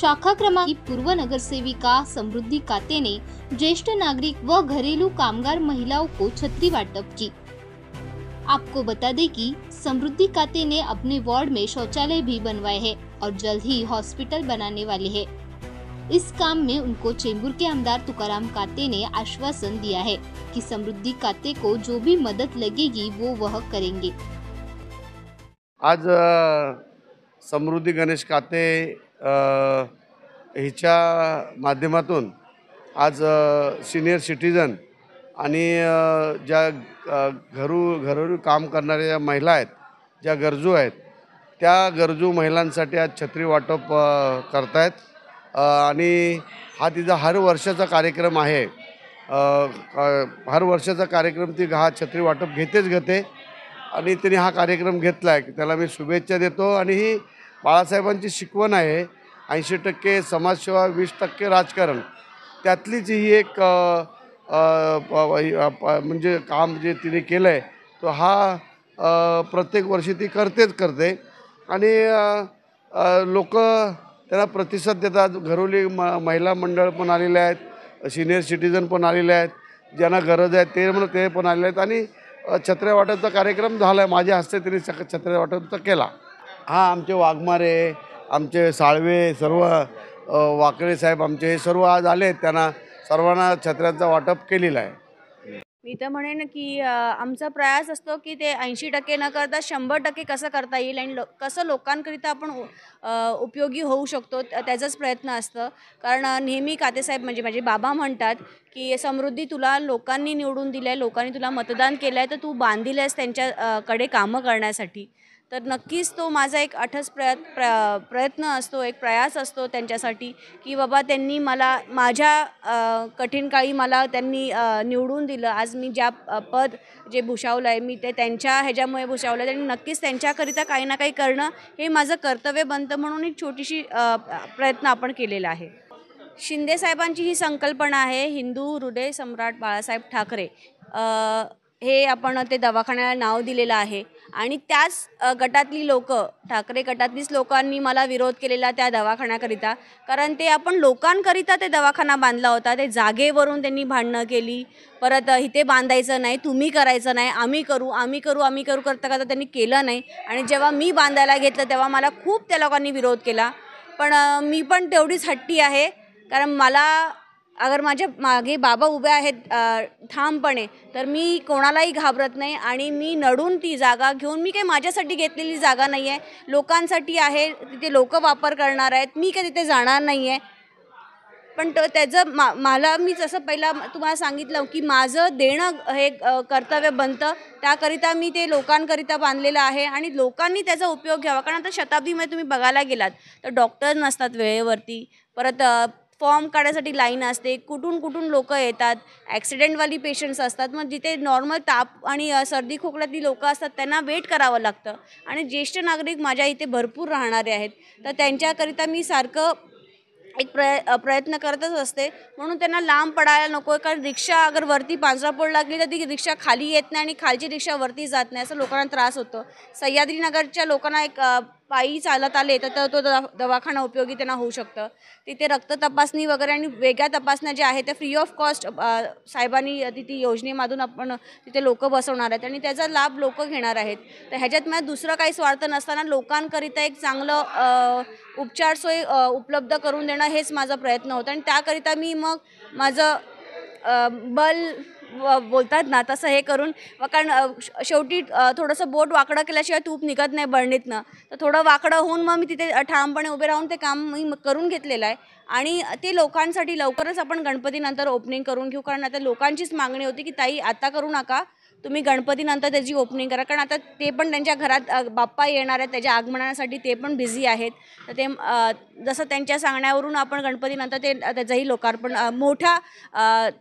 शाखा क्रमांक की पूर्व नगरसेविका समृद्धि काते ने ज्येष्ठ नागरिक व घरेलू कामगार महिलाओं को छतरी वाटप की। आपको बता दें कि समृद्धि काते ने अपने वार्ड में शौचालय भी बनवाए हैं और जल्द ही हॉस्पिटल बनाने वाले हैं। इस काम में उनको चेंबूर के आमदार तुकाराम काते ने आश्वासन दिया है कि समृद्धि काते को जो भी मदद लगेगी वो वह करेंगे। आज समृद्धि गणेश काते हिच्या माध्यमातून आज सीनियर सिटीजन आणि ज्या घरोघरी काम करणाऱ्या ज्या महिला आहेत, ज्या गरजू आहेत, त्या गरजू महिलांसाठी आज छत्री वाटप करतायत आणि हा तिचा हर वर्षाचा कार्यक्रम आहे। हर वर्षाचा कार्यक्रम ती हा छत्री वाटप घेते आणि तिने हा कार्यक्रम घेतला आहे। त्याला मी शुभेच्छा देतो आणि ही बाळासाहेबांची शिकवण आहे। 80% समाजसेवा 20% राजकारण, त्यातलीच ही एक म्हणजे काम जे तिने केलं आहे तो हा प्रत्येक वर्षी ती करते आणि लोक त्याला प्रतिसाद देतात। घरोली महिला मंडळ पण आलेले आहेत, सिनियर सिटीजन पण आलेले आहेत, ज्यांना गरज आहे ते पण आलेले आहेत आणि छत्र्या वाटपचा कार्यक्रम झाला आहे। माझ्या हस्ते तिने छत्र्या वाटपचा केला। हा आमचे वाघमारे, आमचे साळवे, सर्व वाकळे साहेब आमचे हे सर्व आज आले आहेत, त्यांना सर्वांना छत्र्यांचा वाटप केलेला आहे। मी तर म्हणेन की आमचा प्रयास असतो की ते 80% न करता 100% कसं करता येईल आणि कसं लोकांकरिता आपण उपयोगी होऊ शकतो त्याचाच प्रयत्न असतं। कारण नेहमी कातेसाहेब म्हणजे माझे बाबा म्हणतात की समृद्धी तुला लोकांनी निवडून दिलं आहे, लोकांनी तुला मतदान केलं आहे, तर तू बांधील आहेस त्यांच्याकडे कामं करण्यासाठी। तर नक्कीच तो माझा एक अठस प्रयत्न असतो, एक प्रयास असतो त्यांच्यासाठी की बाबा त्यांनी मला माझ्या कठीण काळी मला त्यांनी निवडून दिलं। आज मी ज्या पद जे भूषवलं आहे मी ते त्यांच्या ह्याच्यामुळे भूषवलं आहे आणि नक्कीच त्यांच्याकरिता काही ना काही करणं हे माझं कर्तव्य बनतं, म्हणून एक छोटीशी प्रयत्न आपण केलेला आहे। शिंदे साहेबांची ही संकल्पना आहे, हिंदू हृदय सम्राट बाळासाहेब ठाकरे हे आपण ते दवाखान्याला नाव दिलेलं आहे आणि त्याच गटातली लोकं, ठाकरे गटातलीच लोकांनी मला विरोध केलेला त्या दवाखान्याकरिता। कारण ते आपण लोकांकरिता ते दवाखाना बांधला होता, ते जागेवरून त्यांनी भांडणं केली। परत इथे बांधायचं नाही, तुम्ही करायचं नाही, आम्ही करू करता त्यांनी केलं नाही आणि जेव्हा मी बांधायला घेतलं तेव्हा मला खूप त्या लोकांनी विरोध केला। पण मी पण तेवढीच हट्टी आहे, कारण मला अगर माझ्या मागे बाबा उभे आहेत ठामपणे तर मी कोणालाही घाबरत नाही आणि मी नडून ती जागा घेऊन, मी काही माझ्यासाठी घेतलेली जागा नाही आहे, लोकांसाठी आहे, तिथे लोक वापर करणार आहेत, मी काही तिथे जाणार नाही आहे। पण त्याचं मला मी जसं पहिला तुम्हाला सांगितलं की माझं देणं हे कर्तव्य बनतं, त्याकरिता मी ते लोकांकरिता बांधलेलं आहे आणि लोकांनी त्याचा उपयोग घ्यावा। कारण आता शताब्दीमध्ये तुम्ही बघायला गेलात तर डॉक्टर नसतात वेळेवरती, परत फॉर्म काढण्यासाठी लाईन असते, कुठून लोक येतात, ॲक्सिडेंटवाली पेशंट्स असतात, मग जिथे नॉर्मल ताप आणि सर्दी खोकल्यातली लोकं असतात त्यांना वेट करावं लागतं आणि ज्येष्ठ नागरिक माझ्या इथे भरपूर राहणारे आहेत, तर त्यांच्याकरिता मी सारखं एक प्रयत्न करतच असते। म्हणून त्यांना लांब पडायला नको, कारण रिक्षा अगर वरती पांजरापोळ लागली तर ती रिक्षा खाली येत नाही आणि खालची रिक्षा वरती जात नाही, असं लोकांना त्रास होतो। सह्याद्रीनगरच्या लोकांना एक पायी चालत आले तर तो दवाखाना उपयोगी त्यांना होऊ शकतं। तिथे रक्त तपासणी वगैरे आणि वेगळ्या तपासण्या ज्या आहेत त्या फ्री ऑफ कॉस्ट साहेबांनी तिथे योजनेमधून आपण तिथे लोक बसवणार आहेत आणि त्याचा लाभ लोक घेणार आहेत। तर ह्याच्यात मला दुसरं काही स्वार्थ नसताना लोकांकरिता एक चांगलं उपचार सोय उपलब्ध करून देणं हेच माझा प्रयत्न होता आणि त्याकरिता मी मग माझं बल बोलतात ना तसं हे करून, कारण शेवटी थोडंसं बोट वाकडं केल्याशिवाय तूप निघत नाही बरणीतनं, तर थोडं वाकडं होऊन मग मी तिथे ठामपणे उभे राहून ते काम मी करून घेतलेलं आहे आणि ते लोकांसाठी लवकरच आपण गणपतीनंतर ओपनिंग करून घेऊ। कारण आता लोकांचीच मागणी होती की ताई आता करू नका, तुम्ही गणपतीनंतर त्याची ओपनिंग करा, कारण आता ते पण त्यांच्या घरात बाप्पा येणार आहेत, त्याच्या आगमनासाठी ते पण बिझी आहेत। तर ते जसं त्यांच्या सांगण्यावरून आपण गणपतीनंतर त्याचंही लोकार्पण मोठ्या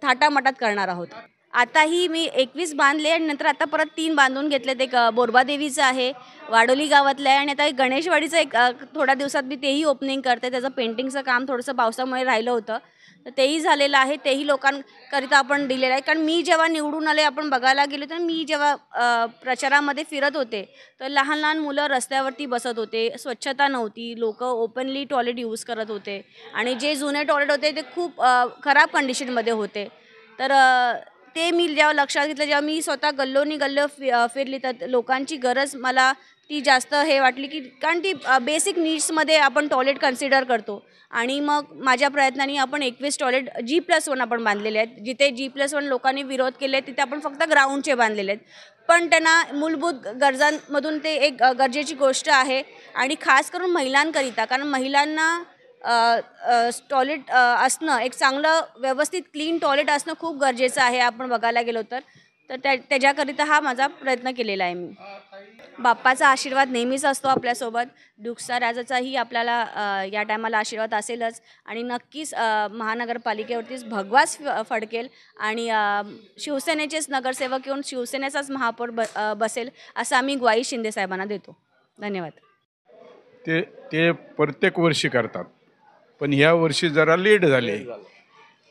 थाटामाटात करणार आहोत। आताही मी 21 बांधले आणि नंतर आता परत 3 बांधून घेतलेत. एक बोरबादेवीचं आहे, वाडोली गावातलं आहे आणि आता एक गणेशवाडीचं एक थोड्या दिवसात मी तेही ओपनिंग करते. त्याचं पेंटिंगचं काम थोडंसं पावसामुळे राहिलं होतं, तर तेही झालेलं आहे. तेही लोकांकरिता आपण दिलेलं आहे. कारण मी जेव्हा निवडून आले, आपण बघायला गेलो तर मी जेव्हा प्रचारामध्ये फिरत होते, तर लहान लहान मुलं रस्त्यावरती बसत होते, स्वच्छता नव्हती, लोकं ओपनली टॉयलेट यूज करत होते आणि जे जुने टॉयलेट होते ते खूप खराब कंडिशनमध्ये होते. तर ते मी जेव्हा लक्षात घेतलं, जेव्हा मी स्वतः गल्लोनी गल्लो फिरली, तर लोकांची गरज मला ती जास्त हे वाटली, की कारण ती बेसिक नीड्समध्ये आपण टॉयलेट कन्सिडर करतो. आणि मग माझ्या प्रयत्नांनी आपण 21 टॉयलेट G+1 आपण बांधलेले आहेत. जिथे G+1 लोकांनी विरोध केले, तिथे आपण फक्त ग्राउंडचे बांधलेले आहेत. पण त्यांना मूलभूत गरजांमधून ते एक गरजेची गोष्ट आहे आणि खास करून महिलांकरिता. कारण महिलांना टॉयलेट असणं, एक चांगलं व्यवस्थित क्लीन टॉयलेट असणं खूप गरजेचं आहे आपण बघायला गेलो तर. तर त्याच्याकरिता हा माझा प्रयत्न केलेला आहे मी. बाप्पाचा आशीर्वाद नेहमीच असतो आपल्यासोबत. दुखसा राजाचाही आपल्याला या टायमाला आशीर्वाद असेलच आणि नक्कीच महानगरपालिकेवरतीच भगवाच फडकेल आणि शिवसेनेचेच नगरसेवक येऊन शिवसेनेचाच महापौर बसेल असं आम्ही ग्वाही शिंदे साहेबांना देतो. धन्यवाद. ते ते प्रत्येक वर्षी करतात, पण ह्या वर्षी जरा लेट झाले.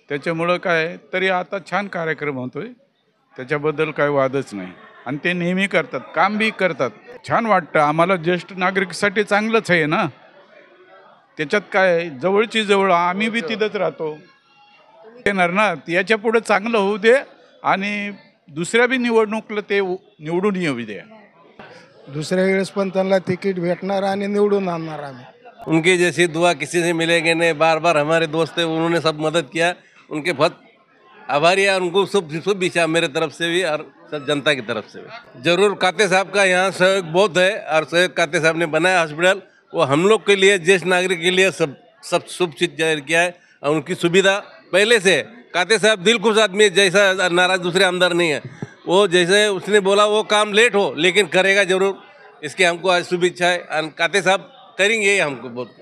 त्याच्यामुळं काय तरी आता छान कार्यक्रम होतोय, त्याच्याबद्दल काही वादच नाही. आणि ते नेहमी करतात, काम बी करतात. छान वाटतं आम्हाला. ज्येष्ठ नागरिकसाठी चांगलंच आहे ना. त्याच्यात काय जवळची जवळ, आम्ही बी तिथंच राहतो. येणार ना, याच्या पुढे चांगलं होऊ दे आणि दुसऱ्या बी निवडणुकीला ते निवडून येऊ दे. दुसऱ्या वेळेस पण त्यांना तिकीट भेटणार आणि निवडून आणणार आम्ही. उनकी जैसी दुआ किसी से मिलेगी नहीं. बार बार हमारे दोस्त थे, उन्होंने सब मदद किया, उनके बहुत आभारी है. उनको शुभ शुभ विचार मेरे तरफ से भी और सब जनता की तरफ से भी. जरूर काते साहब का यहाँ सहयोग बहुत है और सहयोग काते साहब ने बनाया हॉस्पिटल, वो हम लोग के लिए, ज्येष्ठ नागरिक के लिए सब शुभ चीज जाहिर किया है और उनकी सुविधा पहले से है. काते साहब दिल खुश आदमी है, जैसा नाराज दूसरे आमदार नहीं है. वो जैसे उसने बोला वो काम लेट हो लेकिन करेगा जरूर, इसकी हमको आज शुभेच्छा है. और काते साहब करेंगे हमको बहुत